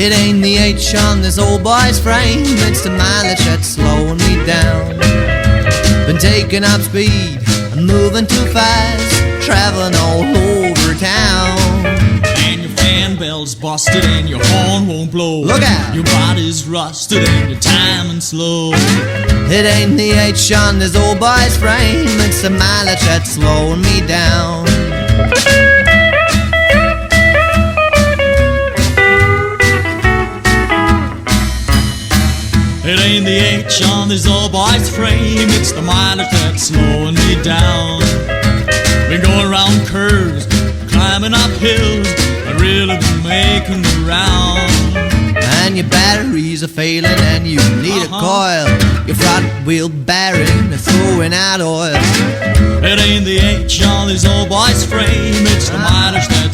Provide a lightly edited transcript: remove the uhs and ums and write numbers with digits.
It ain't the H on this old boy's frame, it's the mileage that's slowing me down. Been taking up speed, I'm moving too fast, traveling all over town. And your fan bell's busted and your horn won't blow. Look out! Your body's rusted and your timing slow. It ain't the H on this old boy's frame, it's the mileage that's slowing me down. It ain't the H on this old boy's frame, it's the mileage that's slowing me down. Been going around curves, climbing up hills, I really been making the round. And your batteries are failing and you need a coil. Your front wheel bearing is throwing out oil. It ain't the H on this old boy's frame, it's the mileage that's